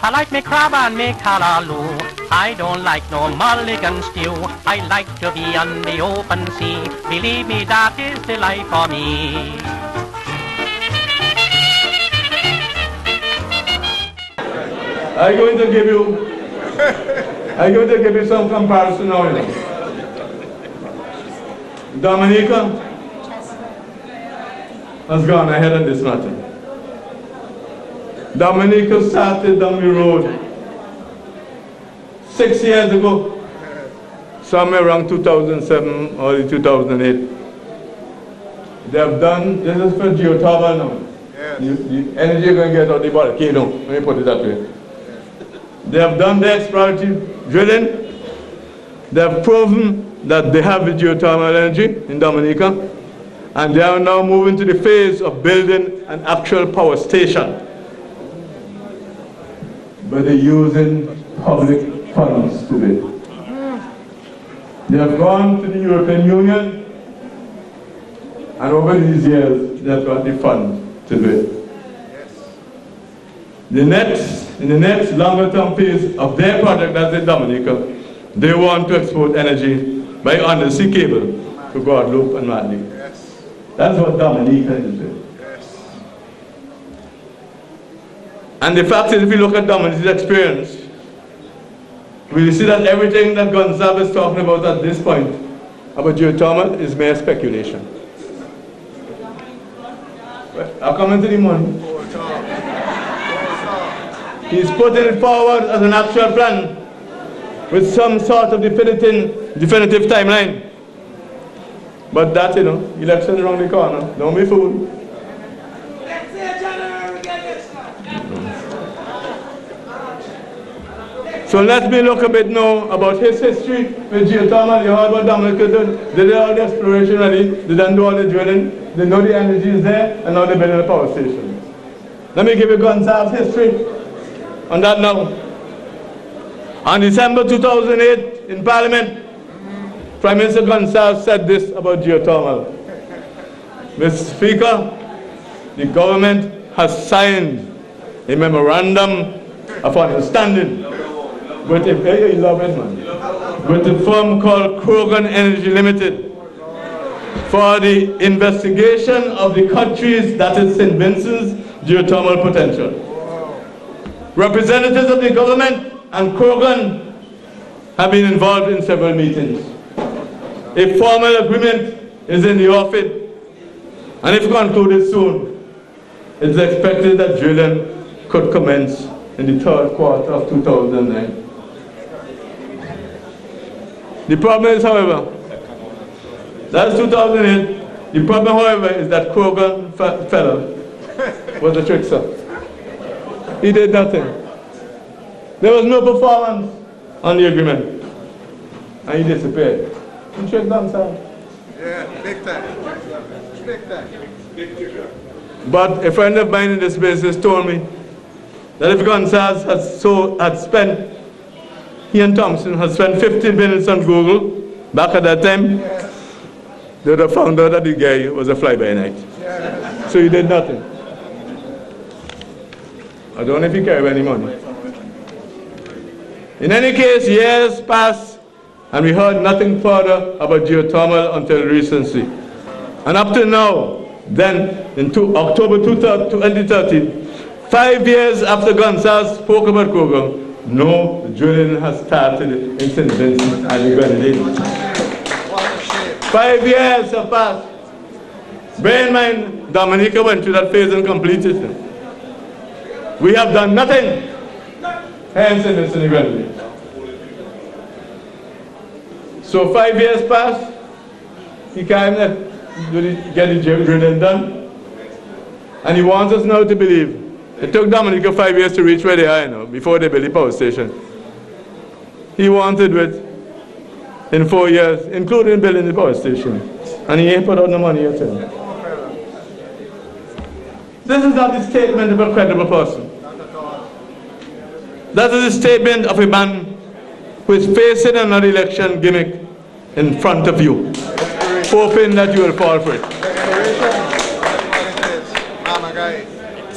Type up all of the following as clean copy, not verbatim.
I like me crab and me callaloo. I don't like no mulligan stew. I like to be on the open sea. Believe me, that is the life for me. I'm going to give you some comparison now. Dominica has gone ahead on this matter. Dominica started down the road 6 years ago, somewhere around 2007 or 2008. They have done, this is for geothermal now. Yes. The energy you're going to get out of the volcano, let me put it that way. They have done the exploratory drilling. They have proven that they have the geothermal energy in Dominica, and they are now moving to the phase of building an actual power station. But they're using public funds to do it. They have gone to the European Union, and over these years, they have got the funds to do it. In the next longer-term phase of their project, that's in Dominica, they want to export energy by undersea cable to Guadeloupe and Martinique. Yes. That's what Dominica is doing. Yes. And the fact is, if you look at Dominica's experience, we see that everything that Gonzalo is talking about at this point about geothermal is mere speculation. I'll come into the money. He's putting it forward as an actual plan with some sort of definitive timeline. But that, you know, election around the corner. Don't be fooled. So let me look a bit now about his history with geothermal. You heard what Dominica did. They did all the exploration already. They done do all the drilling. They know the energy is there, and now they're building a power station. Let me give you Gonzalo's history on that now. On December 2008 in Parliament, Prime Minister Gonzalo said this about geothermal. Mr. Speaker, the government has signed a memorandum of understanding with a firm called Krogan Energy Limited for the investigation of the country's, that is St. Vincent's, geothermal potential. Representatives of the government and Krogan have been involved in several meetings. A formal agreement is in the offing, and if concluded soon, it's expected that drilling could commence in the third quarter of 2009. The problem is, however, that's 2008. The problem, however, is that Krogan fellow was a trickster. He did nothing. There was no performance on the agreement, and he disappeared. He tricked Gonzalo. Yeah, big time. Big time. But a friend of mine in this business told me that if Gonzalo had spent, he and Thompson had spent 15 minutes on Google back at that time, they would have found out that the guy was a fly-by-night. So he did nothing. I don't know if he carried any money. In any case, years passed, and we heard nothing further about geothermal until recently. And up to now, then, in October 2013, 5 years after Gonzalo spoke about Krogan, no drilling has started in St. Vincent and the Grenadines. 5 years have passed. Bear in mind, Dominica went through that phase and completed it. We have done nothing. Hence in the Grenadines. So 5 years passed. He can't get the drilling done. And he wants us now to believe. It took Dominica 5 years to reach where they are now, before they built the power station. He wanted it in 4 years, including building the power station. And he ain't put out no money yet. This is not the statement of a credible person. That is a statement of a man who is facing another election gimmick in front of you, hoping that you will fall for it.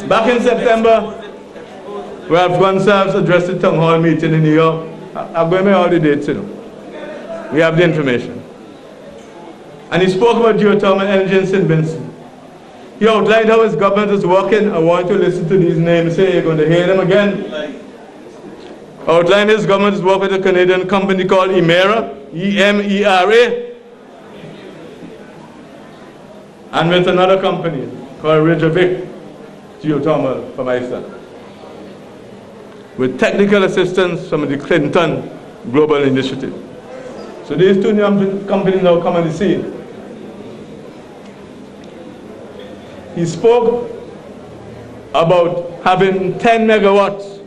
Back in September, Ralph Gonsalves addressed the town hall meeting in New York. I'm going to make all the dates, you know. We have the information. And he spoke about geothermal energy in St. Vincent. He outlined how his government is working. I want you to listen to these names here. You're going to hear them again. Outlined his government is working with a Canadian company called EMERA, E-M-E-R-A, and with another company called Regisford Geothermal from Iceland, with technical assistance from the Clinton Global Initiative. So these two new companies now come on the scene. He spoke about having 10 megawatts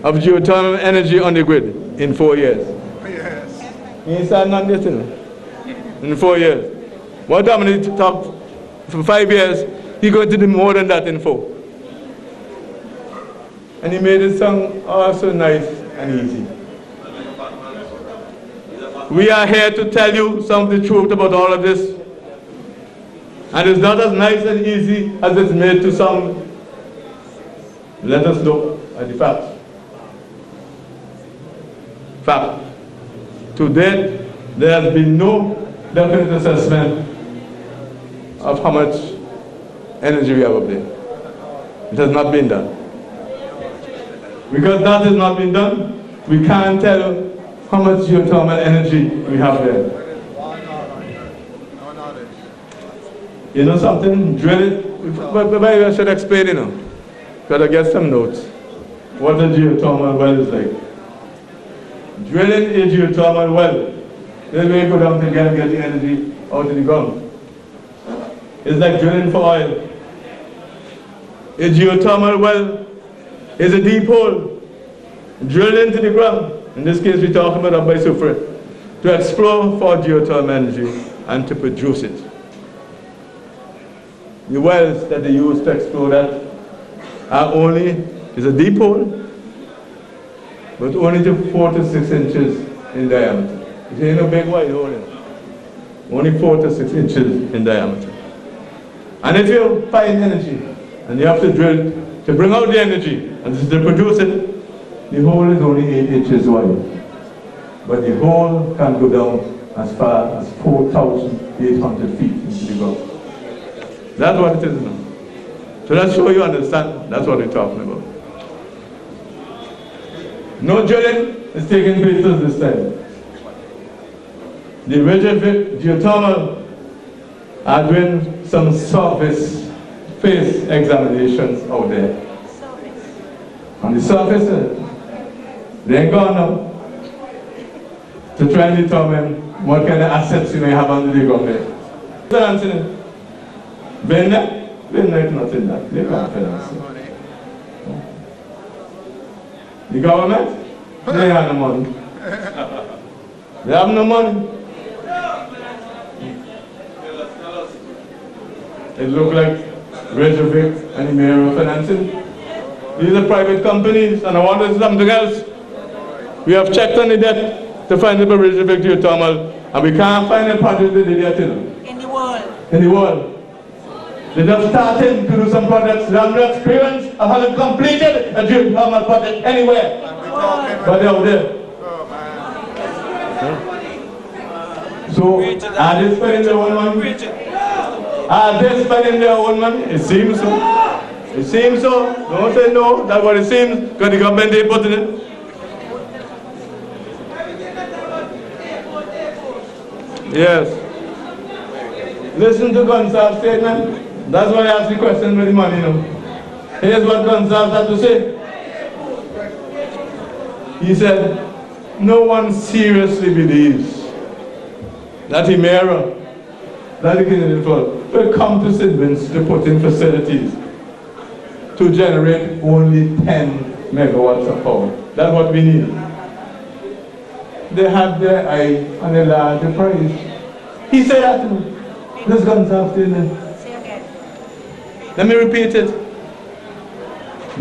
of geothermal energy on the grid in 4 years. Yes. He said not this, you know, in 4 years. What Dominica talked for 5 years, he going to do more than that in 4. And he made it sound so nice and easy. We are here to tell you some of the truth about all of this. And it's not as nice and easy as it's made to some. Let us look at the facts. Fact. To date, there has been no definite assessment of how much energy we have up there. It has not been done. Because that has not been done, we can't tell how much geothermal energy we have there. You know something? Drill it. But maybe I should explain, you know. Gotta get some notes. What a geothermal well is like. Drilling a geothermal well, then we go down to get the energy out of the ground. It's like drilling for oil. A geothermal well is a deep hole drilled into the ground. In this case, we're talking about up by Sufre, to explore for geothermal energy and to produce it. The wells that they use to explore that is a deep hole, but only to 4 to 6 inches in diameter. It ain't a big wide hole, only 4 to 6 inches in diameter. And if you find energy, and you have to drill to bring out the energy and to produce it, the hole is only 8 inches wide. But the hole can go down as far as 4,800 feet into the ground. That's what it is now. So let's show you understand that's what we're talking about. No drilling is taking place this time. The Regisford Geothermal are doing some surface phase examinations out there. On the surface, they're gone now to try and determine what kind of assets you may have under the ground there. Been there? Been there, not in that. They can't finance it. The government? They have no money. They have no money. It looks like Regisford and EMERA financing. These are private companies, and I want to do something else. We have checked on the debt to find the Regisford geothermal, and we can't find a project that they did in the world. In the world. They just started to do some projects. They have no experience of having completed a geothermal project anywhere. But they're out there. So, are they spending their own money? Are they spending their own money? It seems so. It seems so. Don't say no. That's what it seems. Because the government they put in it. Yes. Listen to Gonsalves' statement. That's why I asked the question with the money now. Here's what Gonsalves had to say. He said, no one seriously believes that EMERA, that the Canadian Fund, will come to St. Vincent to put in facilities to generate only 10 megawatts of power. That's what we need. They have their eye on a larger price. He said that to me. This Gonsalves statement. Let me repeat it.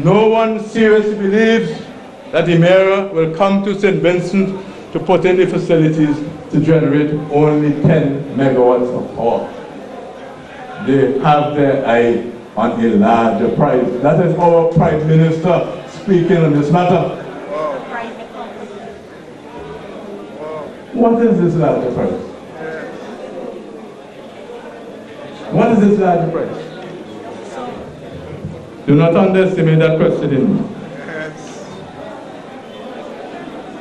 No one seriously believes that EMERA will come to St. Vincent to put in the facilities to generate only 10 megawatts of power. They have their eye on a larger price. That is our Prime Minister speaking on this matter. What is this larger price? What is this larger price? Do not underestimate that question in me.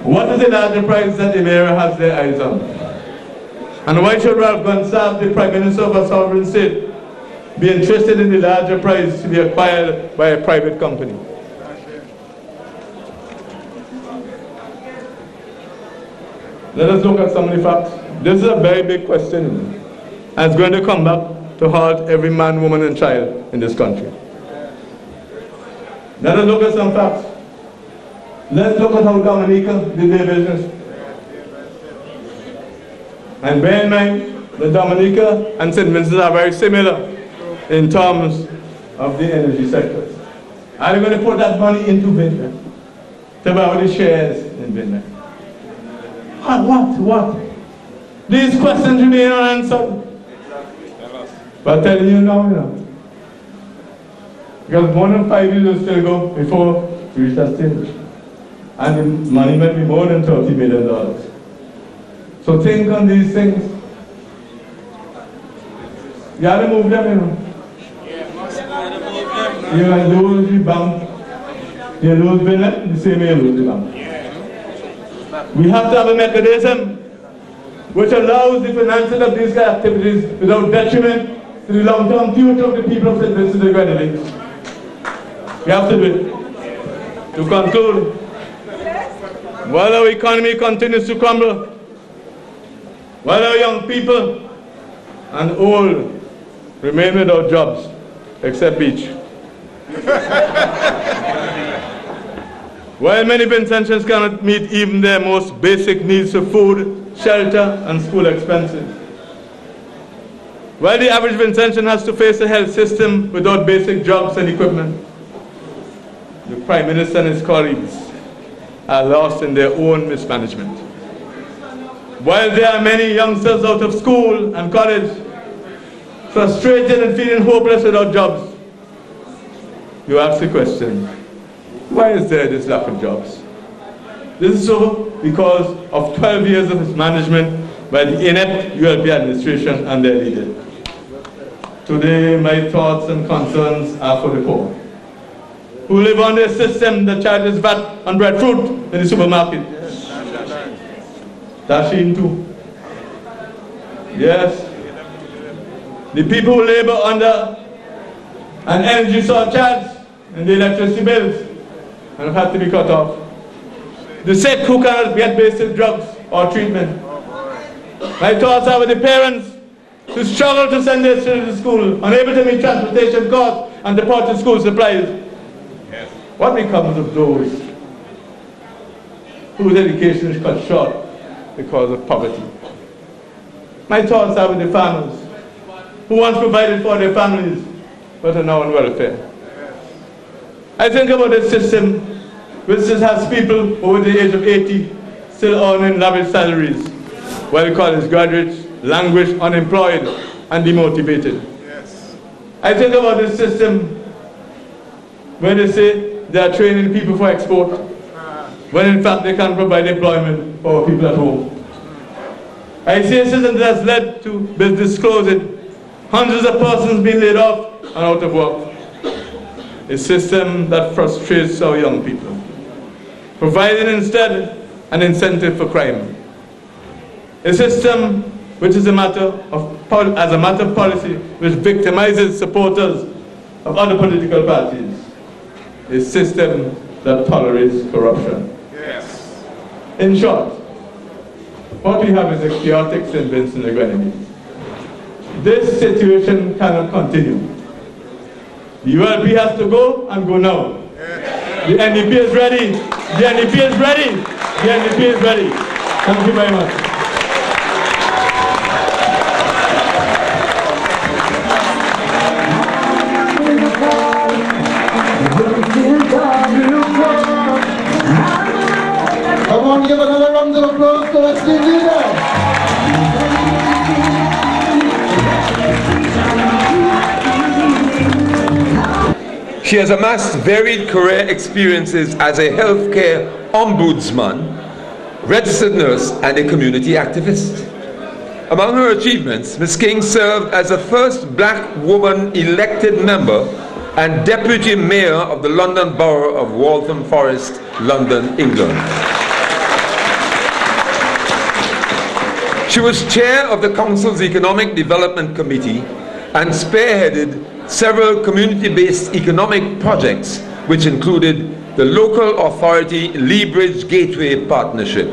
What is the larger price that the area has their eyes on? And why should Ralph Gonsalves, the Prime Minister of a sovereign state, be interested in the larger price to be acquired by a private company? Let us look at some of the facts. This is a very big question, and it's going to come back to haunt every man, woman, and child in this country. Let us look at some facts. Let's look at how Dominica did their business. And bear in mind that Dominica and St. Vincent are very similar in terms of the energy sector. Are you going to put that money into Vincent to buy all the shares in Vincent? What? These questions remain unanswered. But I'm telling you now, because more than 5 years will still go before we reach that stage. And the money might be more than $30 million. So think on these things. You have to move them, You lose the bank. You lose Vincent, the same way you lose the bank. We have to have a mechanism which allows the financing of these activities without detriment to the long-term future of the people of St. Vincent and the Grenadines. We have to do it. To conclude, while our economy continues to crumble, while our young people and old remain without jobs, except beach, while many Vincentians cannot meet even their most basic needs of food, shelter, and school expenses, while the average Vincentian has to face a health system without basic jobs and equipment, the Prime Minister and his colleagues are lost in their own mismanagement. While there are many youngsters out of school and college, frustrated and feeling hopeless without jobs, you ask the question, why is there this lack of jobs? This is so because of 12 years of mismanagement by the inept ULP administration and their leaders. Today, my thoughts and concerns are for the poor, who live under a system that charges VAT on breadfruit in the supermarket. Dashing too. Yes. The people who labor under an energy surcharge in the electricity bills and have had to be cut off. The sick who cannot get basic drugs or treatment. My thoughts are with the parents who struggle to send their children to school, unable to meet transportation costs and to purchase school supplies. What becomes of those whose education is cut short because of poverty? My thoughts are with the farmers who once provided for their families but are now on welfare. I think about a system which has people over the age of 80 still earning lavish salaries, while college graduates languish unemployed and demotivated. I think about this system where they say they are training people for export, when in fact they can provide employment for people at home. I see a system that has led to business closing, hundreds of persons being laid off and out of work. A system that frustrates our young people, providing instead an incentive for crime. A system which is as a matter of policy which victimizes supporters of other political parties. A system that tolerates corruption. Yes. In short, what we have is a chaotic St. Vincent and the Grenadines. This situation cannot continue. The ULP has to go and go now. Yes. The NDP is ready. The NDP is ready. The NDP is ready. Thank you very much. Come on, give another round of applause to our team leader. She has amassed varied career experiences as a healthcare ombudsman, registered nurse, and a community activist. Among her achievements, Ms. King served as the first black woman elected member and deputy mayor of the London Borough of Waltham Forest, London, England. She was chair of the Council's Economic Development Committee and spearheaded several community-based economic projects, which included the local authority Lea Bridge Gateway Partnership.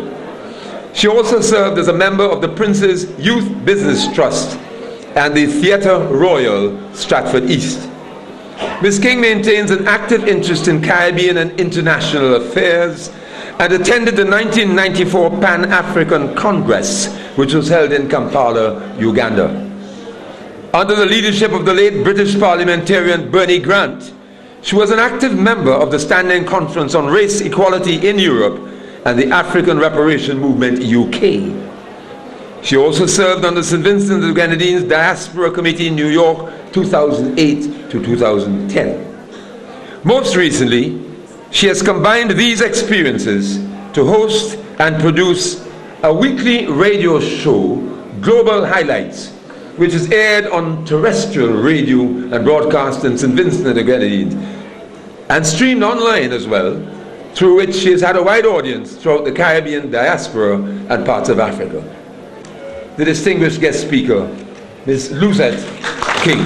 She also served as a member of the Prince's Youth Business Trust and the Theatre Royal, Stratford East. Ms. King maintains an active interest in Caribbean and international affairs and attended the 1994 Pan-African Congress, which was held in Kampala, Uganda. Under the leadership of the late British parliamentarian Bernie Grant, she was an active member of the Standing Conference on Race Equality in Europe and the African Reparation Movement UK. She also served on the St. Vincent and the Grenadines Diaspora Committee in New York 2008 to 2010. Most recently, she has combined these experiences to host and produce a weekly radio show, Global Highlights, which is aired on terrestrial radio and broadcast in St. Vincent and the Grenadines, and streamed online as well, through which she has had a wide audience throughout the Caribbean diaspora and parts of Africa. The distinguished guest speaker, Ms. Luzette King.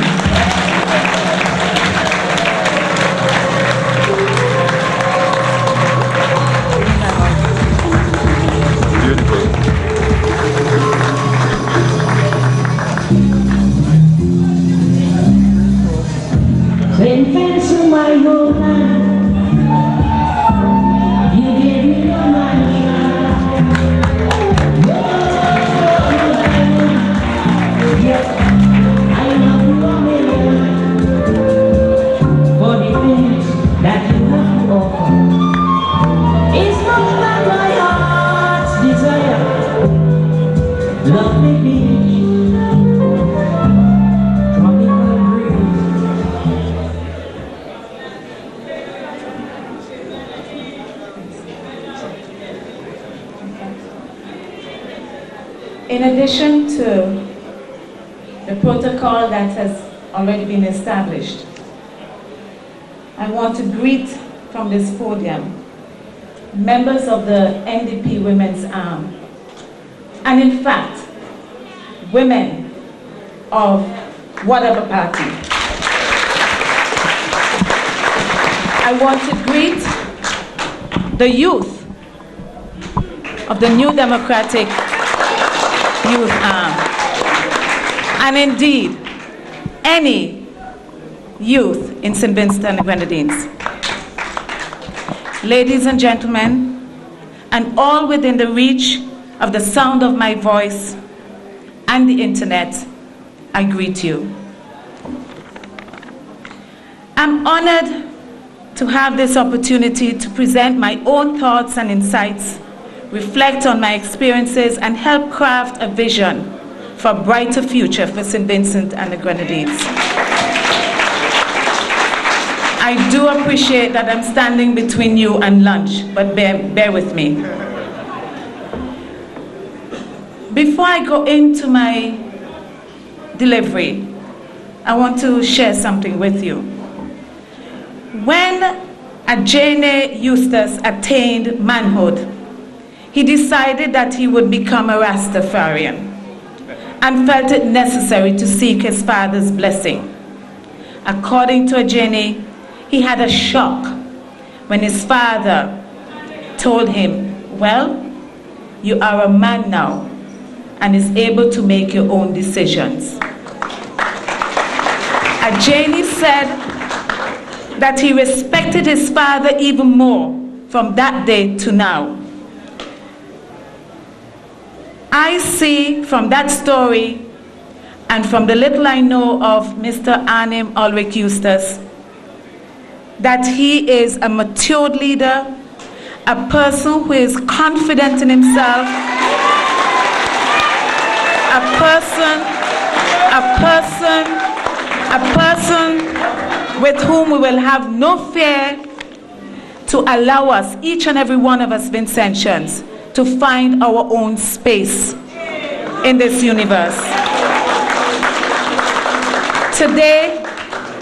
In addition to the protocol that has already been established, I want to greet from this podium members of the NDP Women's Arm, and in fact, women of whatever party. I want to greet the youth of the New Democratic Youth Arm, and indeed any youth in St. Vincent and the Grenadines. Ladies and gentlemen, and all within the reach of the sound of my voice and the internet, I greet you. I'm honored to have this opportunity to present my own thoughts and insights, reflect on my experiences, and help craft a vision for a brighter future for St. Vincent and the Grenadines. I do appreciate that I'm standing between you and lunch, but bear with me. Before I go into my delivery, I want to share something with you. When Ajene Eustace attained manhood, he decided that he would become a Rastafarian and felt it necessary to seek his father's blessing. According to Ajene, he had a shock when his father told him, well, you are a man now and is able to make your own decisions. Ajene said that he respected his father even more from that day to now. I see from that story and from the little I know of Mr. Arnim Ulrich Eustace that he is a matured leader, a person who is confident in himself, a person with whom we will have no fear to allow us, each and every one of us Vincentians, to find our own space in this universe. Today,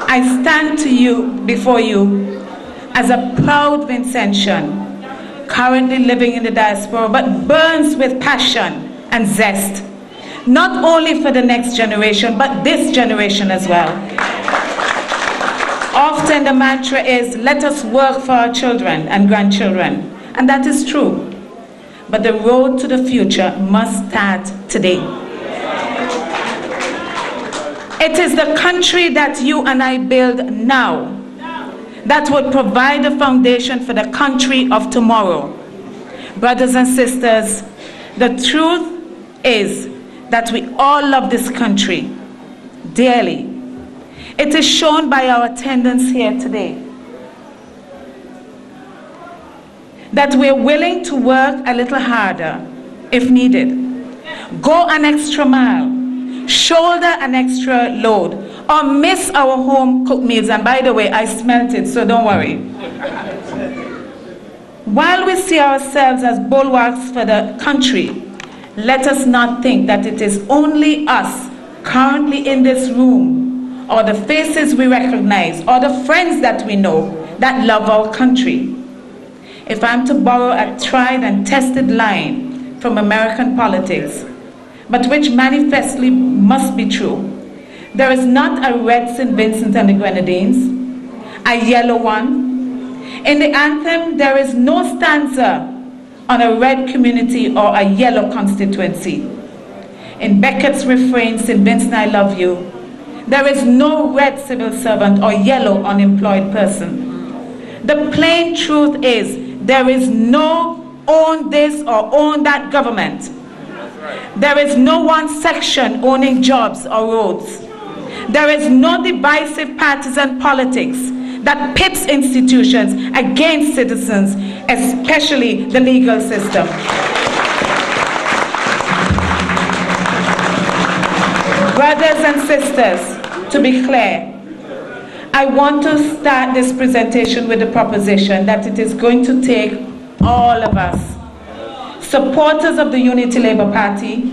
I stand to you, before you, as a proud Vincentian, currently living in the diaspora, but burns with passion and zest, not only for the next generation, but this generation as well. Often the mantra is, let us work for our children and grandchildren, and that is true. But the road to the future must start today. It is the country that you and I build now that would provide the foundation for the country of tomorrow. Brothers and sisters, the truth is that we all love this country dearly. It is shown by our attendance here today. That we're willing to work a little harder if needed. Go an extra mile, shoulder an extra load, or miss our home cooked meals. And by the way, I smelt it, so don't worry. While we see ourselves as bulwarks for the country, let us not think that it is only us currently in this room, or the faces we recognize, or the friends that we know that love our country. If I'm to borrow a tried and tested line from American politics, but which manifestly must be true, there is not a red St. Vincent and the Grenadines, a yellow one. In the anthem, there is no stanza on a red community or a yellow constituency. In Beckett's refrain, St. Vincent, I love you, there is no red civil servant or yellow unemployed person. The plain truth is, there is no own this or own that government. There is no one section owning jobs or roads. There is no divisive partisan politics that pits institutions against citizens, especially the legal system. Brothers and sisters, to be clear, I want to start this presentation with the proposition that it is going to take all of us, supporters of the Unity Labour Party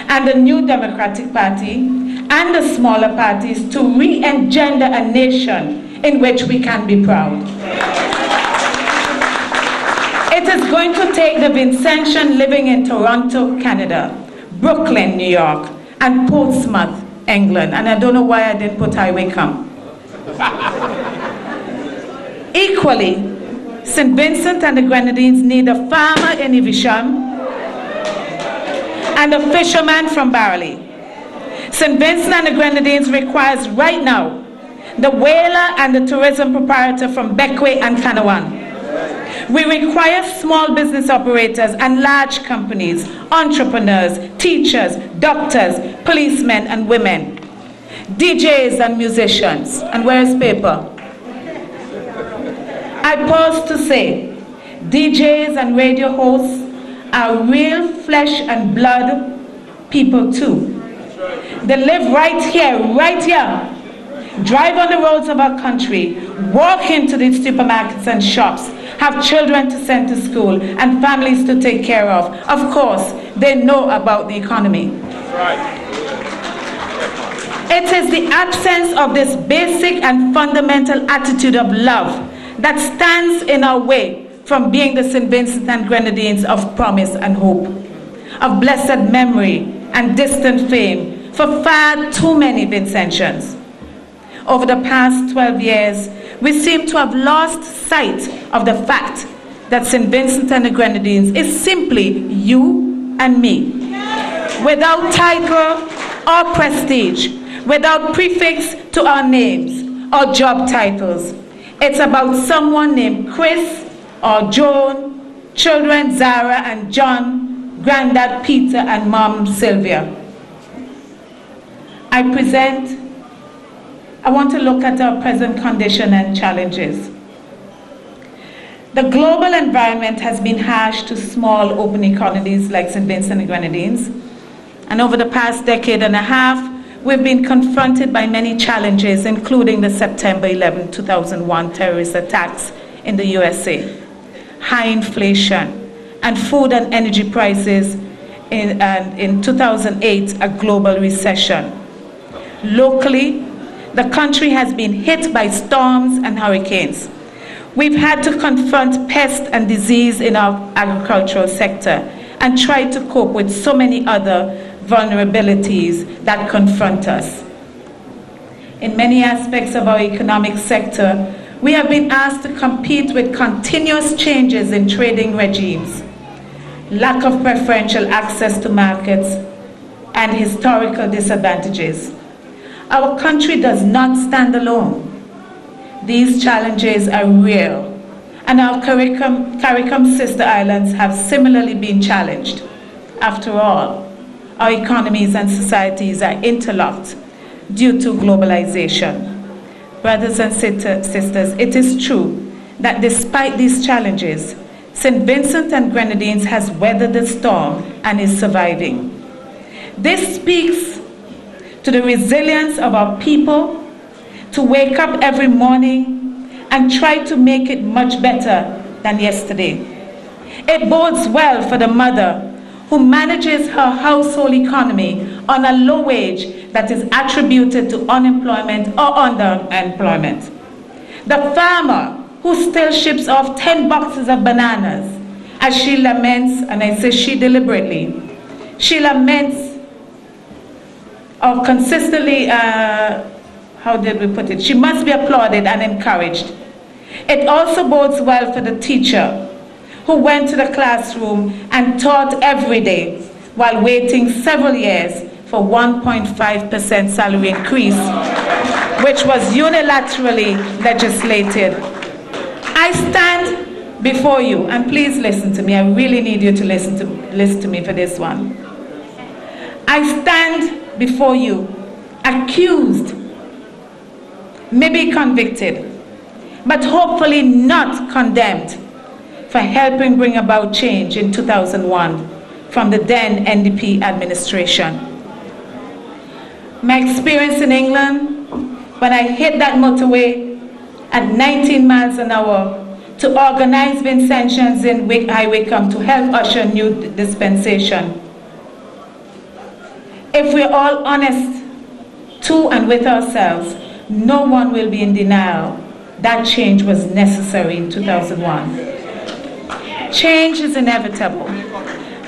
and the New Democratic Party and the smaller parties, to re-engender a nation in which we can be proud. It is going to take the Vincentian living in Toronto, Canada, Brooklyn, New York, and Portsmouth, England, and I don't know why I didn't put Highway Come. Equally, St. Vincent and the Grenadines need a farmer in Evesham and a fisherman from Barley. St. Vincent and the Grenadines requires right now the whaler and the tourism proprietor from Beckway and Connell. We require small business operators and large companies, entrepreneurs, teachers, doctors, policemen and women, DJs and musicians. And where is paper? I pause to say, DJs and radio hosts are real flesh and blood people too. They live right here, drive on the roads of our country, walk into these supermarkets and shops, have children to send to school and families to take care of. Of course, they know about the economy. It is the absence of this basic and fundamental attitude of love that stands in our way from being the St. Vincent and Grenadines of promise and hope, of blessed memory and distant fame for far too many Vincentians. Over the past 12 years, we seem to have lost sight of the fact that St. Vincent and the Grenadines is simply you and me, without title or prestige, without prefix to our names or job titles. It's about someone named Chris or Joan, children Zara and John, granddad Peter and mom Sylvia. I want to look at our present condition and challenges. The global environment has been harsh to small open economies like St. Vincent and Grenadines. And over the past decade and a half, we've been confronted by many challenges, including the September 11, 2001 terrorist attacks in the USA, high inflation, and food and energy prices, in 2008, a global recession. Locally, the country has been hit by storms and hurricanes. We've had to confront pest and disease in our agricultural sector and try to cope with so many other vulnerabilities that confront us. In many aspects of our economic sector, we have been asked to compete with continuous changes in trading regimes, lack of preferential access to markets, and historical disadvantages. Our country does not stand alone. These challenges are real, and our CARICOM sister islands have similarly been challenged. After all, our economies and societies are interlocked due to globalization. Brothers and sisters, it is true that despite these challenges, St. Vincent and Grenadines has weathered the storm and is surviving. This speaks to the resilience of our people to wake up every morning and try to make it much better than yesterday. It bodes well for the mother who manages her household economy on a low wage that is attributed to unemployment or underemployment. The farmer who still ships off 10 boxes of bananas as she laments, and I say she deliberately, she laments or consistently, how did we put it? She must be applauded and encouraged. It also bodes well for the teacher who went to the classroom and taught every day while waiting several years for 1.5% salary increase, which was unilaterally legislated. I stand before you, and please listen to me. I really need you to listen to me for this one. I stand before you, accused, maybe convicted, but hopefully not condemned, for helping bring about change in 2001 from the then NDP administration. My experience in England, when I hit that motorway at 19 miles an hour to organize Vincentians in High Wycombe to help usher new dispensation. If we're all honest to and with ourselves, no one will be in denial that change was necessary in 2001. Change is inevitable,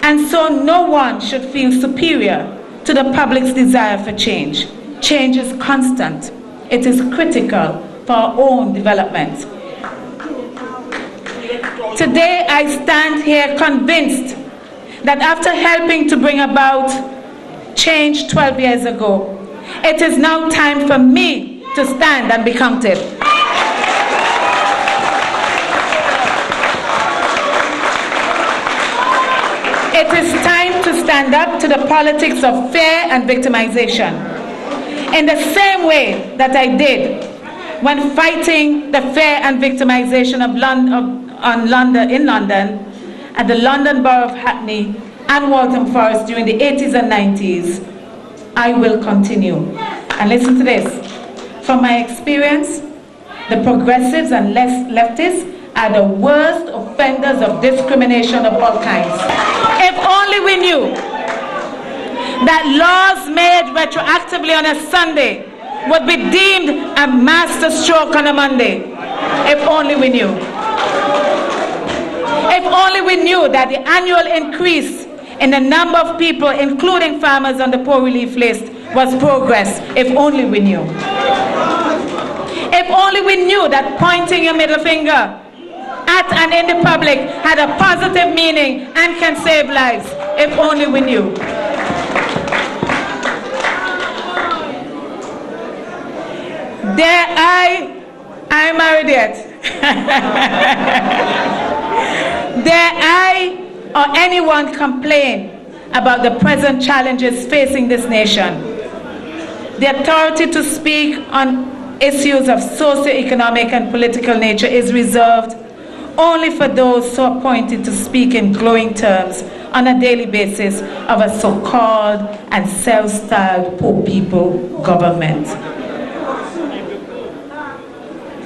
and so no one should feel superior to the public's desire for change. Change is constant. It is critical for our own development. Today I stand here convinced that after helping to bring about change 12 years ago, it is now time for me to stand and be counted. It is time to stand up to the politics of fear and victimization. In the same way that I did when fighting the fear and victimization in London, at the London Borough of Hackney and Waltham Forest during the 80s and 90s, I will continue. And listen to this. From my experience, the progressives and leftists are the worst offenders of discrimination of all kinds. If only we knew that laws made retroactively on a Sunday would be deemed a master stroke on a Monday. If only we knew. If only we knew that the annual increase in the number of people, including farmers on the poor relief list, was progress. If only we knew. If only we knew that pointing your middle finger at and in the public had a positive meaning and can save lives. If only we knew. I'm married yet. Dare I or anyone complain about the present challenges facing this nation? The authority to speak on issues of socio-economic and political nature is reserved only for those so appointed to speak in glowing terms on a daily basis of a so-called and self-styled poor people government.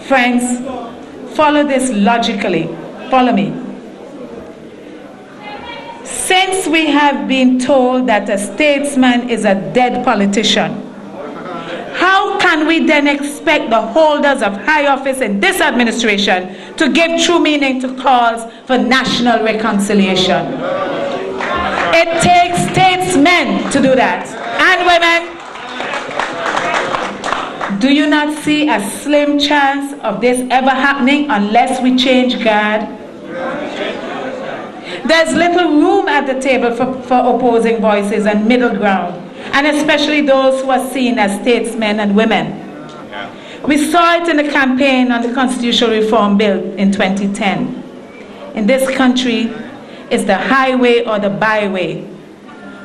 Friends, follow this logically. Follow me. Since we have been told that a statesman is a dead politician, how can we then expect the holders of high office in this administration to give true meaning to calls for national reconciliation? It takes statesmen to do that, and women. Do you not see a slim chance of this ever happening unless we change guard? There's little room at the table for opposing voices and middle ground, and especially those who are seen as statesmen and women. We saw it in the campaign on the Constitutional Reform Bill in 2010. In this country, it's the highway or the byway,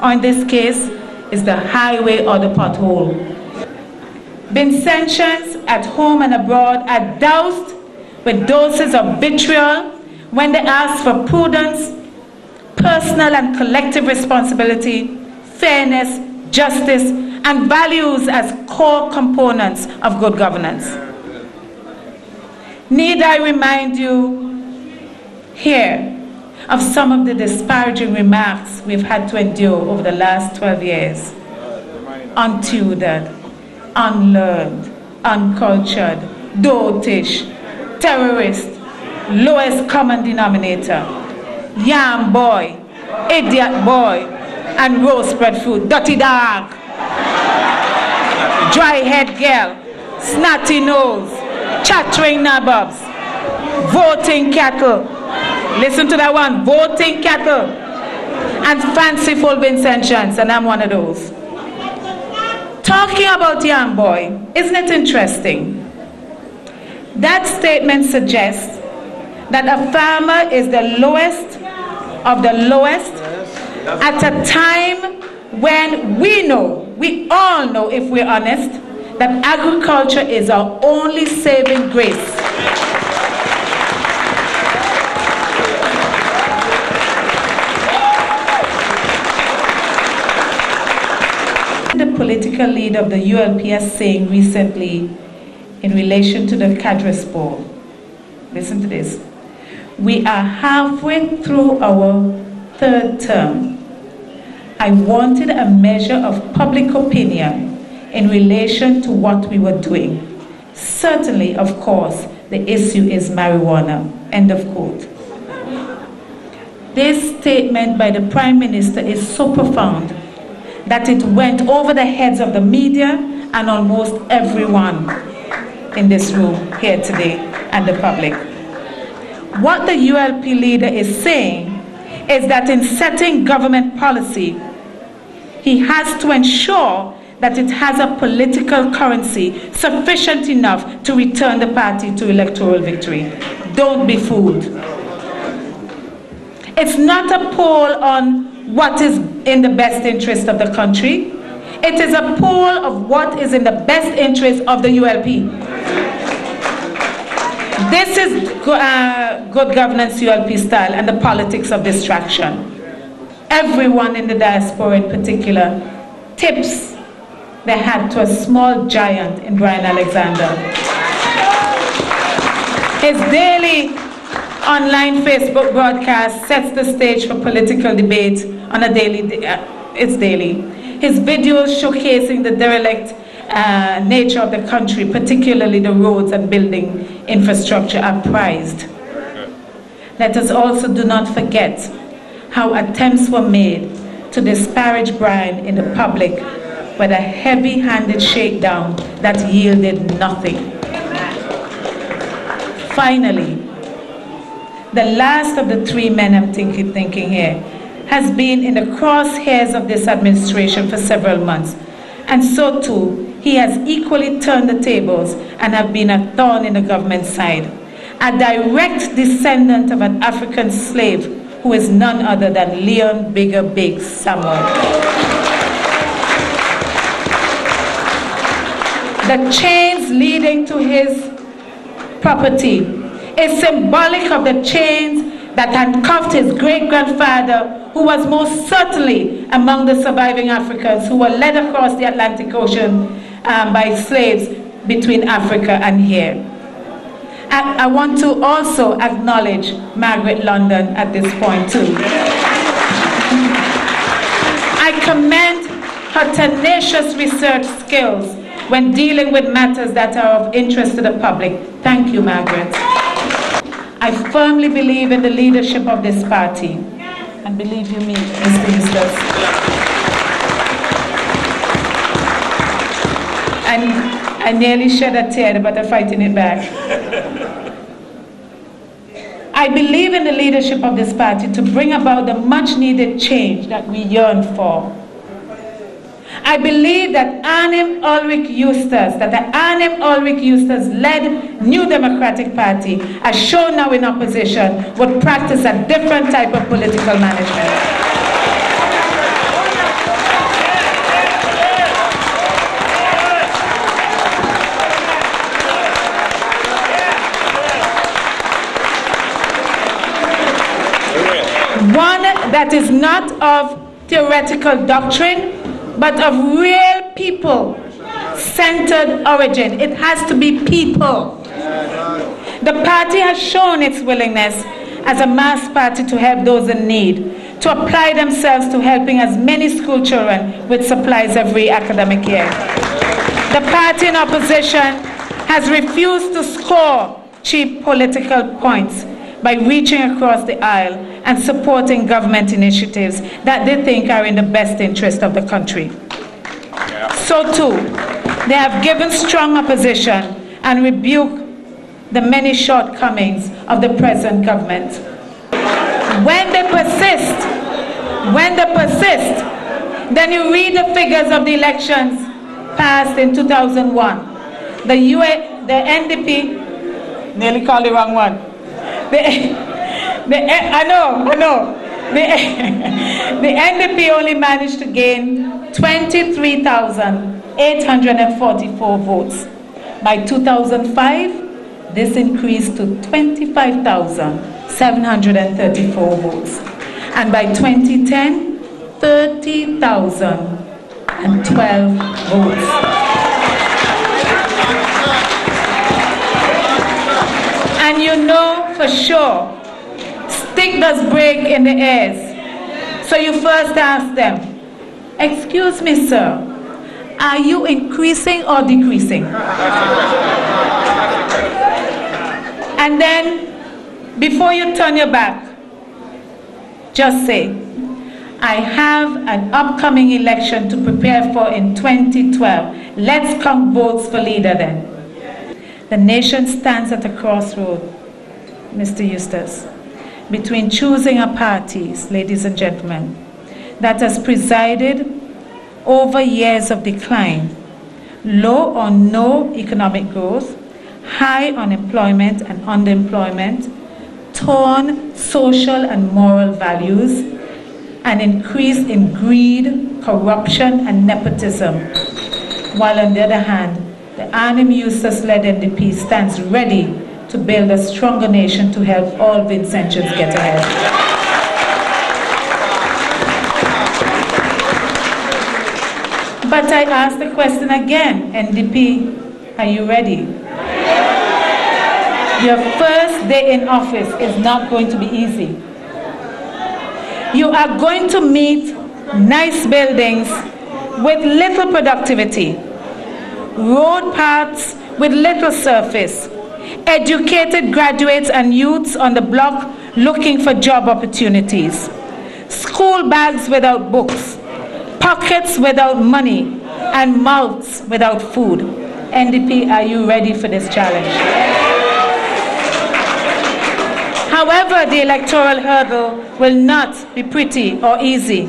or in this case, it's the highway or the pothole. Vincentians at home and abroad are doused with doses of vitriol when they ask for prudence, personal and collective responsibility, fairness, justice, and values as core components of good governance. Need I remind you here of some of the disparaging remarks we've had to endure over the last 12 years? Untutored, unlearned, uncultured, dotish, terrorist, lowest common denominator, yam boy, idiot boy, and roast breadfruit, dirty dog, dry head girl, snotty nose, chattering nabobs, voting cattle. Listen to that one, voting cattle, and fanciful Vincentians, and I'm one of those. Talking about yam boy, isn't it interesting? That statement suggests that a farmer is the lowest of the lowest at a time when we all know, if we're honest, that agriculture is our only saving grace. The political leader of the ULPS saying recently in relation to the Cadres Bowl, listen to this: we are halfway through our third term. I wanted a measure of public opinion in relation to what we were doing. Certainly, of course, the issue is marijuana. End of quote. This statement by the Prime Minister is so profound that it went over the heads of the media and almost everyone in this room here today and the public. What the ULP leader is saying is that in setting government policy, he has to ensure that it has a political currency sufficient enough to return the party to electoral victory. Don't be fooled. It's not a poll on what is in the best interest of the country. It is a poll of what is in the best interest of the ULP. This is good governance ULP style and the politics of distraction. Everyone in the diaspora in particular tips their hat to a small giant in Brian Alexander. His daily online Facebook broadcast sets the stage for political debate on a daily, it's daily. His videos showcasing the derelict nature of the country, particularly the roads and building infrastructure, are prized. Let us also do not forget how attempts were made to disparage Brian in the public with a heavy-handed shakedown that yielded nothing. Finally, the last of the three men I'm thinking here has been in the crosshairs of this administration for several months, and so too he has equally turned the tables and have been a thorn in the government's side. A direct descendant of an African slave who is none other than Leon Bigger Big Samuel. The chains leading to his property is symbolic of the chains that handcuffed his great-grandfather, who was most certainly among the surviving Africans who were led across the Atlantic Ocean by slaves between Africa and here. I want to also acknowledge Margaret London at this point too. I commend her tenacious research skills when dealing with matters that are of interest to the public. Thank you, Margaret. I firmly believe in the leadership of this party. And believe you me, Mr. Eustace. I nearly shed a tear, but I'm fighting it back. I believe in the leadership of this party to bring about the much-needed change that we yearn for. I believe that Arnim Ulrich Eustace-led New Democratic Party, as shown now in opposition, would practice a different type of political management. One that is not of theoretical doctrine, but of real people-centered origin. It has to be people. The party has shown its willingness as a mass party to help those in need, to apply themselves to helping as many school children with supplies every academic year. The party in opposition has refused to score cheap political points by reaching across the aisle and supporting government initiatives that they think are in the best interest of the country. So too, they have given strong opposition and rebuked the many shortcomings of the present government. When they persist, then you read the figures of the elections passed in 2001. The NDP, nearly called the wrong one. I know. The NDP only managed to gain 23,844 votes. By 2005, this increased to 25,734 votes. And by 2010, 30,012 votes. And you know for sure, stick does break in the airs. So you first ask them, excuse me, sir, are you increasing or decreasing? And then, before you turn your back, just say, I have an upcoming election to prepare for in 2012. Let's count votes for leader then. The nation stands at a crossroad, Mr. Eustace, between choosing a party, ladies and gentlemen, that has presided over years of decline, low or no economic growth, high unemployment and underemployment, torn social and moral values, an increase in greed, corruption, and nepotism, while on the other hand, the Arnim Eustace-led NDP stands ready to build a stronger nation to help all Vincentians get ahead. But I ask the question again, NDP, are you ready? Your first day in office is not going to be easy. You are going to meet nice buildings with little productivity, road paths with little surface, educated graduates and youths on the block looking for job opportunities, school bags without books, pockets without money, and mouths without food. NDP, are you ready for this challenge? However, the electoral hurdle will not be pretty or easy.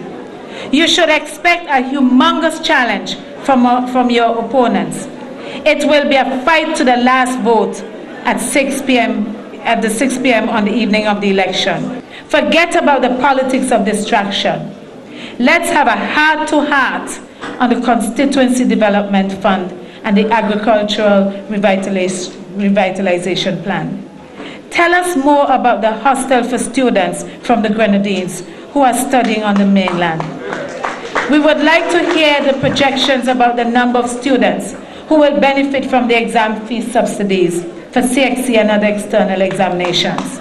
You should expect a humongous challenge from your opponents. It will be a fight to the last vote at 6 p.m. on the evening of the election. Forget about the politics of distraction. Let's have a heart-to-heart on the Constituency Development Fund and the Agricultural Revitalization Plan. Tell us more about the hostel for students from the Grenadines who are studying on the mainland. We would like to hear the projections about the number of students who will benefit from the exam fee subsidies for CXC and other external examinations.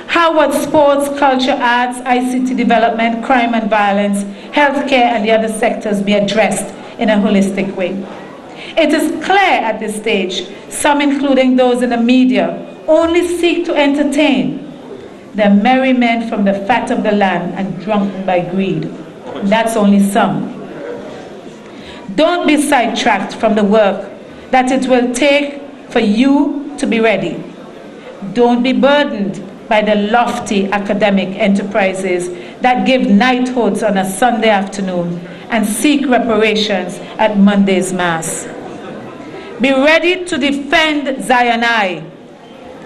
How would sports, culture, arts, ICT development, crime and violence, healthcare and the other sectors be addressed in a holistic way? It is clear at this stage, some including those in the media, only seek to entertain. They're merry men from the fat of the land and drunken by greed. That's only some. Don't be sidetracked from the work that it will take for you to be ready. Don't be burdened by the lofty academic enterprises that give knighthoods on a Sunday afternoon and seek reparations at Monday's Mass. Be ready to defend Zionai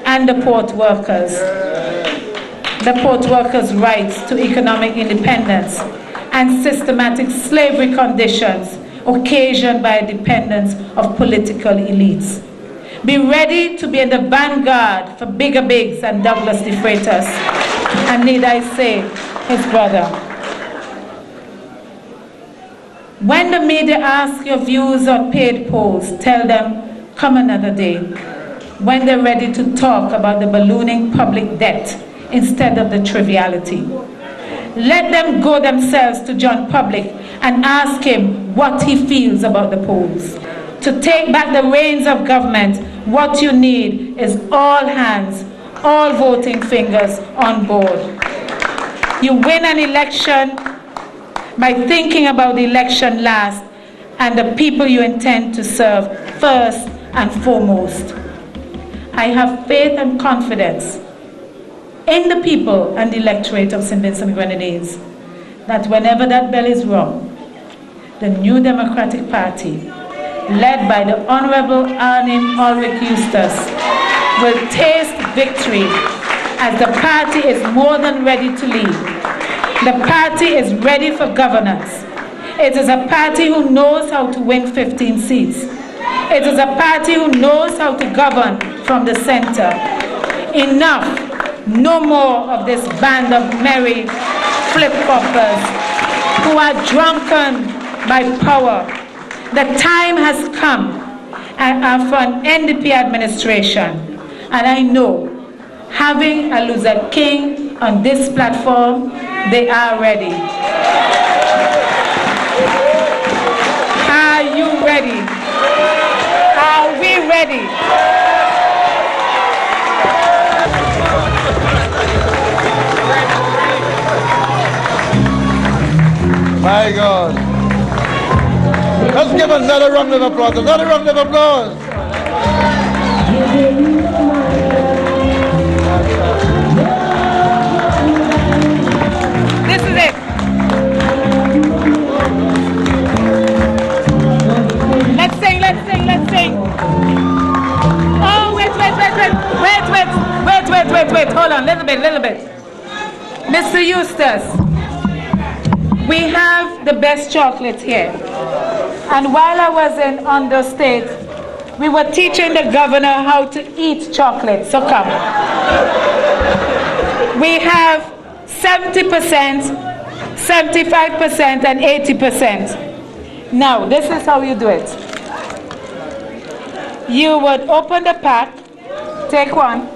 and the port workers' rights to economic independence and systematic slavery conditions occasioned by a dependence of political elites. Be ready to be in the vanguard for Bigger Biggs and Douglas De Freitas, and need I say, his brother. When the media ask your views on paid polls, tell them, come another day, when they're ready to talk about the ballooning public debt instead of the triviality. Let them go themselves to John Public and ask him what he feels about the polls. To take back the reins of government, what you need is all hands, all voting fingers on board. You win an election by thinking about the election last and the people you intend to serve first and foremost. I have faith and confidence in the people and the electorate of St. Vincent Grenadines that whenever that bell is rung, the New Democratic Party, led by the Honorable Arnim Ulrich Eustace, will taste victory as the party is more than ready to lead. The party is ready for governance. It is a party who knows how to win 15 seats. It is a party who knows how to govern from the center. Enough, no more of this band of merry flip-floppers who are drunken by power. The time has come for an NDP administration, and I know, having a loser king on this platform, they are ready. Are you ready? Are we ready? My God. Let's give another round of applause. Another round of applause. This is it. Let's sing, let's sing, let's sing. Oh, wait. Hold on, little bit. Mr. Eustace, we have the best chocolate here. And while I was in Ondo State, we were teaching the governor how to eat chocolate. So come. We have 70%, 75%, and 80%. Now, this is how you do it. You would open the pack, take one.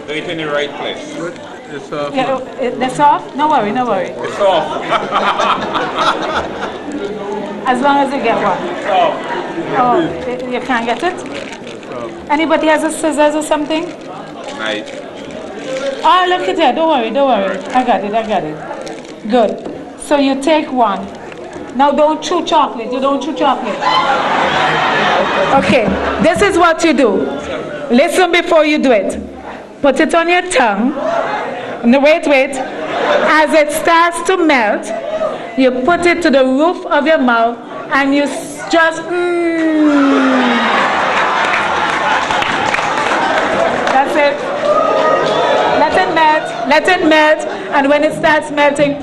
Do it in the right place. It's off. Yeah, that's off? No worry. It's off. As long as you get one. Oh, you can't get it? Anybody has a scissors or something? Nice. Oh, look at that. Don't worry. I got it. Good. So you take one. Now don't chew chocolate. You don't chew chocolate. Okay. This is what you do. Listen before you do it. Put it on your tongue. No, wait. As it starts to melt, you put it to the roof of your mouth and you just That's it. Let it melt, and when it starts melting,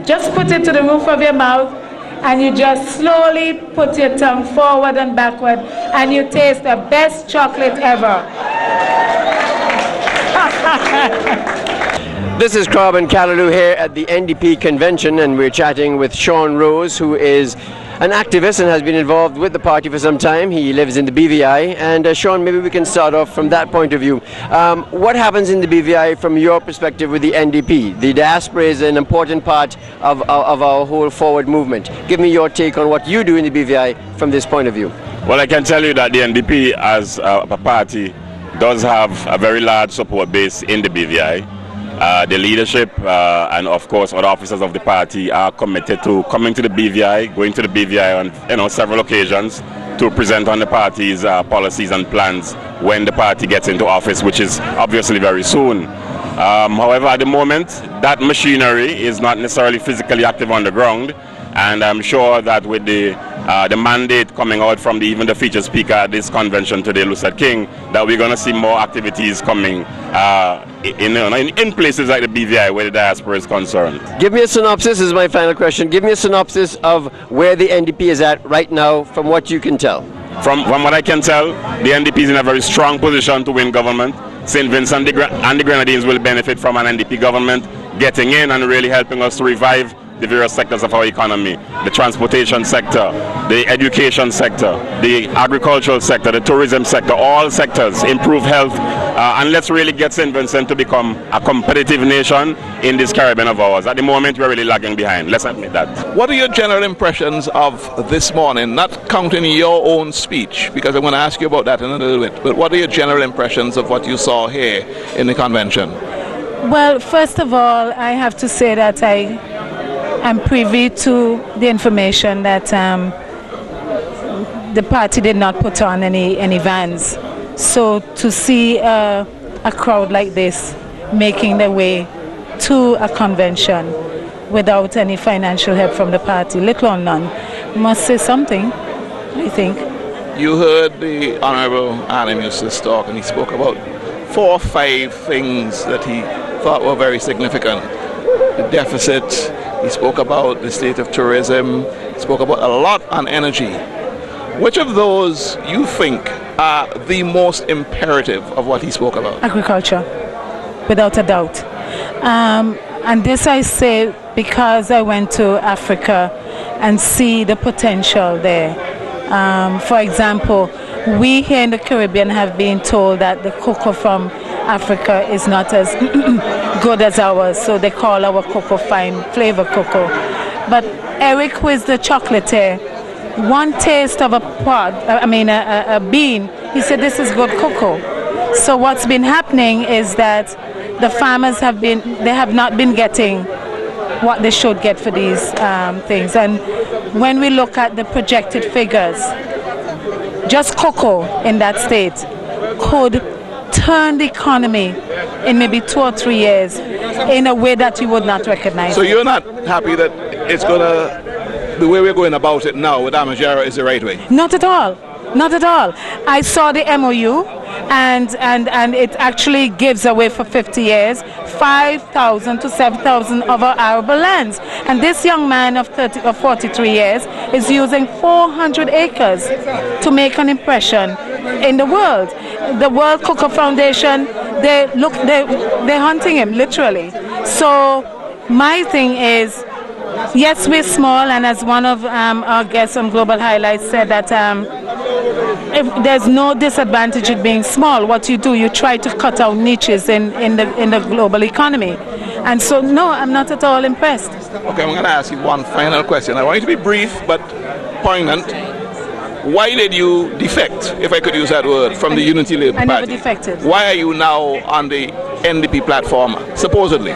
just put it to the roof of your mouth, and you just slowly put your tongue forward and backward, and you taste the best chocolate ever. This is Carbon Callaloo here at the NDP Convention, and we're chatting with Sean Rose, who is an activist and has been involved with the party for some time. He lives in the BVI. And Sean, maybe we can start off from that point of view. What happens in the BVI from your perspective with the NDP? The diaspora is an important part of our whole forward movement. Give me your take on what you do in the BVI from this point of view. Well, I can tell you that the NDP as a party does have a very large support base in the BVI. The leadership and of course other officers of the party are committed to coming to the BVI, going to the BVI on several occasions to present on the party's policies and plans when the party gets into office, which is obviously very soon. However, at the moment, that machinery is not necessarily physically active on the ground, and I'm sure that with the mandate coming out from even the featured speaker at this convention today, Lucette King, that we're going to see more activities coming in places like the BVI where the diaspora is concerned. Give me a synopsis, this is my final question. Give me a synopsis of where the NDP is at right now from what you can tell. From what I can tell, the NDP is in a very strong position to win government. St. Vincent and the Grenadines will benefit from an NDP government getting in and really helping us to revive the various sectors of our economy, the transportation sector, the education sector, the agricultural sector, the tourism sector, all sectors, improve health, and let's really get St. Vincent to become a competitive nation in this Caribbean of ours. At the moment, we're really lagging behind. Let's admit that. What are your general impressions of this morning, not counting your own speech, because I'm going to ask you about that in a little bit, but what are your general impressions of what you saw here in the convention? Well, first of all, I have to say that I'm privy to the information that the party did not put on any vans. So to see a crowd like this making their way to a convention without any financial help from the party, little or none, must say something, I think. You heard the Honourable Adam Eustace talk, and he spoke about 4 or 5 things that he thought were very significant. The deficit, he spoke about the state of tourism, he spoke about a lot on energy. Which of those you think are the most imperative of what he spoke about? Agriculture, without a doubt. And this I say because I went to Africa and see the potential there. For example, we here in the Caribbean have been told that the cocoa from Africa is not as good as ours, so they call our cocoa fine flavor cocoa. But Eric, who is the chocolatier, one taste of a bean, he said this is good cocoa. So what's been happening is that the farmers have not been getting what they should get for these things. And when we look at the projected figures, just cocoa in that state could turn the economy in maybe 2 or 3 years in a way that you would not recognize. So you're not happy that it's the way we're going about it now with Amajara is the right way? Not at all. Not at all. I saw the MOU and it actually gives away for 50 years 5,000 to 7,000 of our arable lands. And this young man of 43 years is using 400 acres to make an impression in the world. The World Cocoa Foundation, they're hunting him, literally. So my thing is, yes, we're small, and as one of our guests on Global Highlights said that if there's no disadvantage in being small, what you do, you try to cut out niches in the global economy. And so, no, I'm not at all impressed. Okay, I'm going to ask you one final question. I want you to be brief but poignant. Why did you defect, if I could use that word, from the Unity Labour Party? I never defected. Why are you now on the NDP platform, supposedly?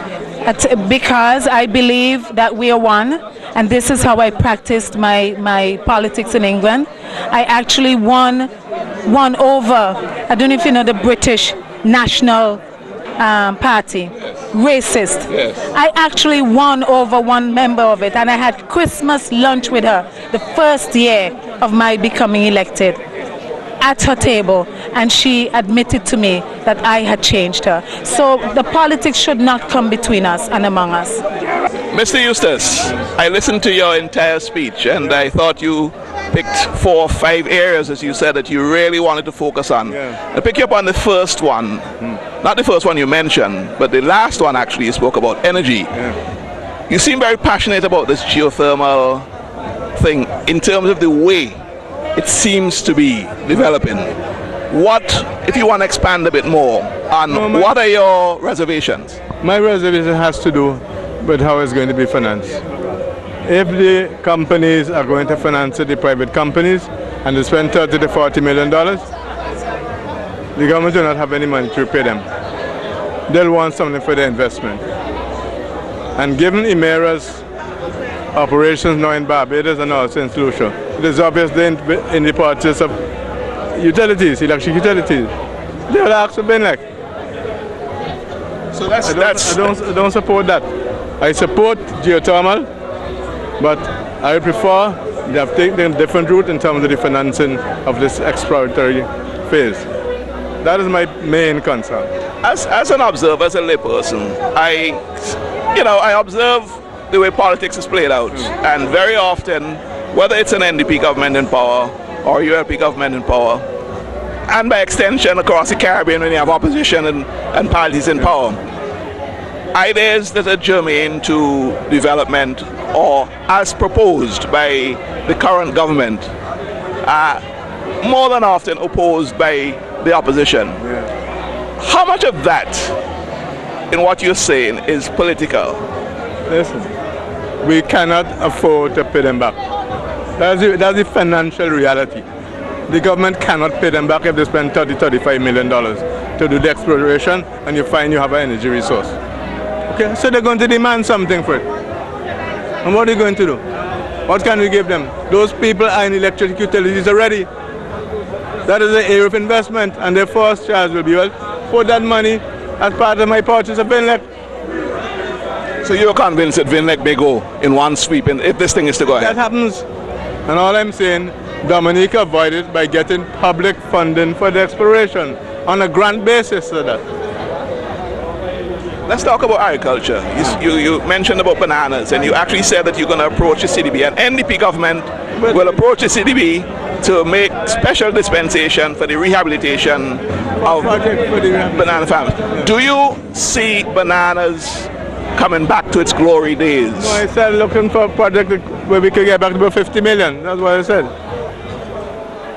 Because I believe that we are one, and this is how I practiced my politics in England. I actually won over, I don't know if you know the British National Party, racist. Yes. I actually won over one member of it, and I had Christmas lunch with her the first year of my becoming elected at her table, and she admitted to me that I had changed her. So the politics should not come between us and among us. Mr. Eustace, I listened to your entire speech, and I thought you picked 4 or 5 areas, as you said, that you really wanted to focus on. Yeah. I'll pick you up on the first one. not the first one you mentioned, but the last one actually you spoke about energy. Yeah. You seem very passionate about this geothermal thing in terms of the way it seems to be developing. What, if you want to expand a bit more on what are your reservations? My reservation has to do with how it's going to be financed. If the companies are going to finance it, the private companies, and they spend $30 to $40 million, the government will not have any money to repay them. They'll want something for their investment. And given Emera's operations now in Barbados and also in St. Lucia, it is obvious in the purchase of utilities, electric utilities. They'll ask for Benlec. So I don't support that. I support geothermal, but I prefer they have taken a different route in terms of the financing of this exploratory phase. That is my main concern. As an observer, as a layperson, I observe the way politics is played out, and very often, whether it's an NDP government in power or ULP government in power, and by extension across the Caribbean when you have opposition and parties in power, ideas that are germane to development or as proposed by the current government are more than often opposed by the opposition. Yeah. How much of that in what you're saying is political? Listen, we cannot afford to pay them back. That's the financial reality. The government cannot pay them back if they spend $30, $35 million to do the exploration and you find you have an energy resource. Okay, so they're going to demand something for it. And what are they going to do? What can we give them? Those people are in electric utilities already. That is an area of investment, and their first charge will be, well, put that money as part of my purchase of Benlec. So you're convinced that Benlec may go in one sweep if this thing is to go ahead? That happens. And all I'm saying, Dominica avoided by getting public funding for the exploration on a grant basis of that. Let's talk about agriculture. You mentioned about bananas, and you actually said that you're going to approach the CDB. An NDP government will approach the CDB to make special dispensation for the rehabilitation of banana farms. Yeah. Do you see bananas coming back to its glory days? No, I said looking for a project where we could get back to about 50 million. That's what I said.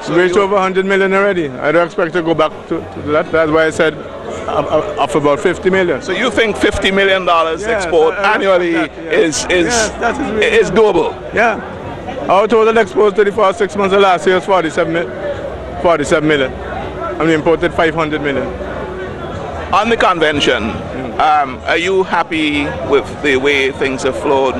So we reached over 100 million already. I don't expect to go back to that. That's why I said of about 50 million. So you think $50 million export annually is doable? Yeah. Our total export to the first 6 months of last year was 47 million. And we imported 500 million. On the convention, are you happy with the way things have flowed?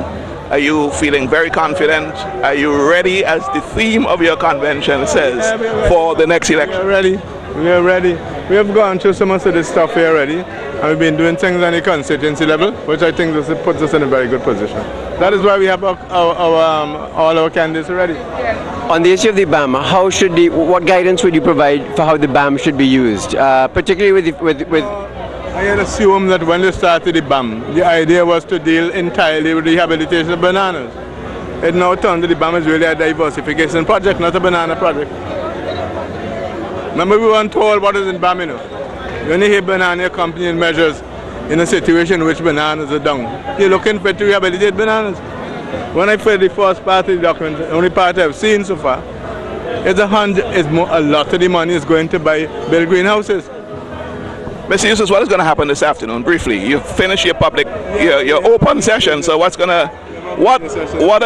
Are you feeling very confident? Are you ready, as the theme of your convention says, for the next election? We are ready. We are ready. We have gone through so much of this stuff here already, and we've been doing things on the constituency level, which I think puts us in a very good position. That is why we have all our candidates ready. On the issue of the BAM, what guidance would you provide for how the BAM should be used, particularly with I had assumed that when they started the BAM, the idea was to deal entirely with rehabilitation of bananas. It now turned to the BAM is really a diversification project, not a banana project. Remember, we weren't told what is in BAM, you know. You only hear banana accompanying measures in a situation in which bananas are down. You're looking for to rehabilitate bananas. When I read the first part of the document, the only part I've seen so far, a lot of the money is going to build greenhouses. Mr. Eustace, what is going to happen this afternoon? Briefly, you've finished your your open session. So what are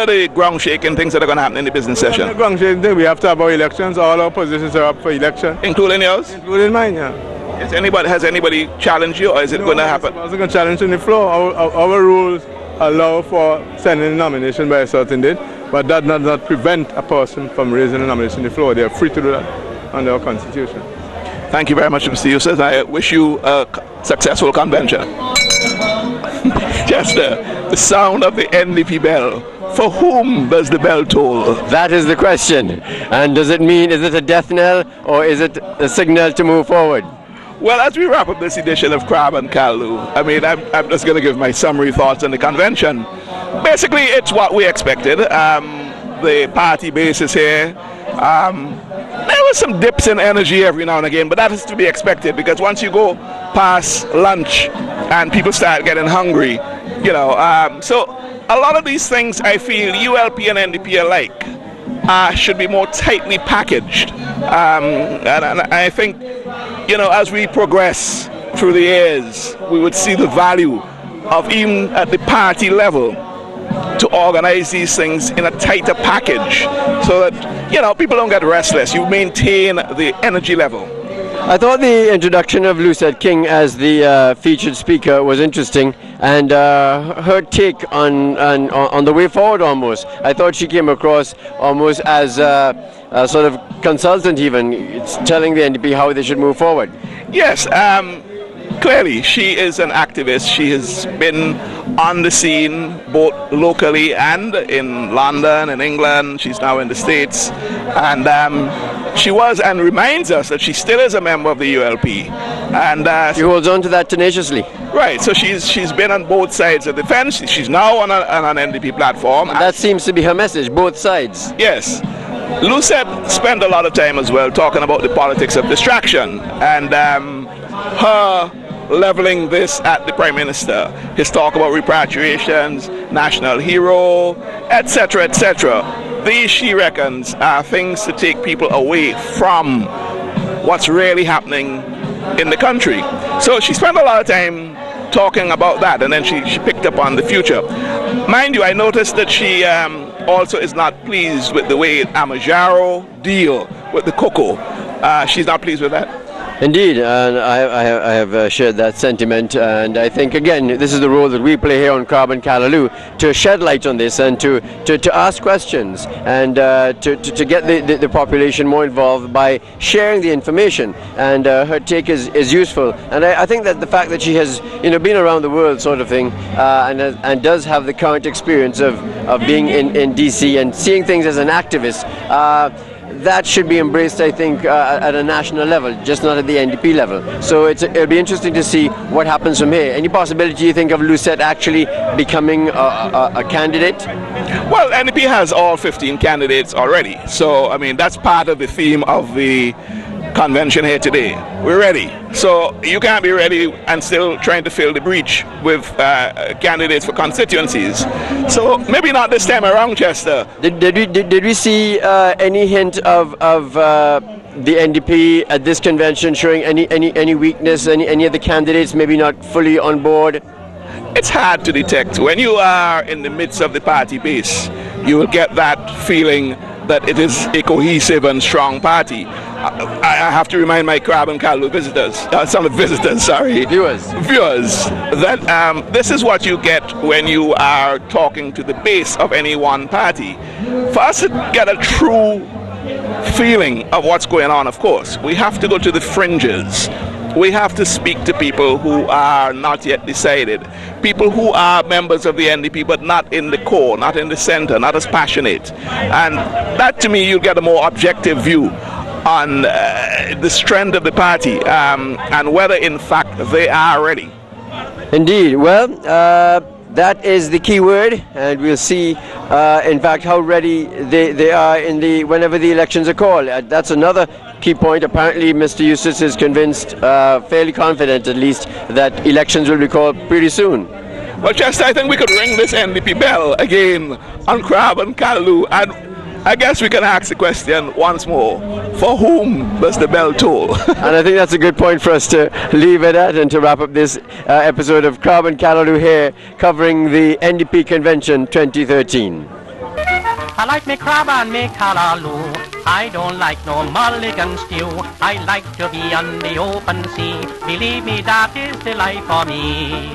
the ground shaking things that are going to happen in the business session? The ground shaking thing, we have to have our elections. All our positions are up for election, including yours, including mine. Yeah. Has anybody challenged you, or is it going to happen? I wasn't going to challenge on the floor. Our rules allow for sending a nomination by a certain date, but that does not prevent a person from raising a nomination on the floor. They are free to do that under our constitution. Thank you very much, Mr. Eustace. I wish you a successful convention. Just the sound of the NDP bell. For whom does the bell toll? That is the question. And does it mean, is it a death knell or is it a signal to move forward? Well, as we wrap up this edition of Crab and Callaloo, I mean, I'm just going to give my summary thoughts on the convention. Basically, it's what we expected. The party base is here. There were some dips in energy every now and again, but that is to be expected because once you go past lunch and people start getting hungry, you know. So a lot of these things I feel ULP and NDP alike should be more tightly packaged. And I think, you know, as we progress through the years, we would see the value of even at the party level to organize these things in a tighter package so that, you know, people don't get restless. You maintain the energy level. I thought the introduction of Lucette King as the featured speaker was interesting, and her take on the way forward almost. I thought she came across almost as a sort of consultant even, telling the NDP how they should move forward. Yes, clearly she is an activist. She has been on the scene both locally and in London and England. She's now in the States, and she was and reminds us that she still is a member of the ULP, and she holds on to that tenaciously. Right, so she's been on both sides of the fence. She's now on an NDP platform. And that seems to be her message, both sides. Yes. Lucette spent a lot of time as well talking about the politics of distraction, and her leveling this at the Prime Minister, his talk about repatriations, national hero, etc., etc. These, she reckons, are things to take people away from what's really happening in the country. So she spent a lot of time talking about that, and then she picked up on the future. Mind you, I noticed that she also is not pleased with the way Amajaro deal with the cocoa. She's not pleased with that. Indeed, and I have shared that sentiment, and I think again this is the role that we play here on Carbon Callaloo, to shed light on this and to ask questions and to get the population more involved by sharing the information, and her take is useful, and I think that the fact that she has been around the world sort of thing and does have the current experience of being in DC and seeing things as an activist, that should be embraced, I think, at a national level, just not at the NDP level. So it'll be interesting to see what happens from here. Any possibility, you think, of Lucette actually becoming a candidate? Well, NDP has all 15 candidates already. So, I mean, that's part of the theme of the convention here today. We're ready. So you can't be ready and still trying to fill the breach with candidates for constituencies. So maybe not this time around, Chester. Did we see any hint of the NDP at this convention showing any weakness, any of the candidates maybe not fully on board? It's hard to detect. When you are in the midst of the party base, you will get that feeling that it is a cohesive and strong party. I have to remind my Carbon Callaloo visitors, viewers, that this is what you get when you are talking to the base of any one party. For us to get a true feeling of what's going on, of course, we have to go to the fringes. We have to speak to people who are not yet decided, people who are members of the NDP but not in the core, not in the center, not as passionate. And that, to me, you'll get a more objective view on the strength of the party and whether, in fact, they are ready. Indeed. Well, that is the key word, and we'll see, in fact, how ready they are whenever the elections are called. That's another key point. Apparently, Mr. Eustace is convinced, fairly confident at least, that elections will be called pretty soon. Well, Chester, I think we could ring this NDP bell again on Carbon Callaloo, and I guess we can ask the question once more: for whom does the bell toll? And I think that's a good point for us to leave it at and to wrap up this episode of Carbon Callaloo here, covering the NDP Convention 2013. I like me crab and me callaloo. I don't like no mulligan stew. I like to be on the open sea. Believe me, that is the life for me.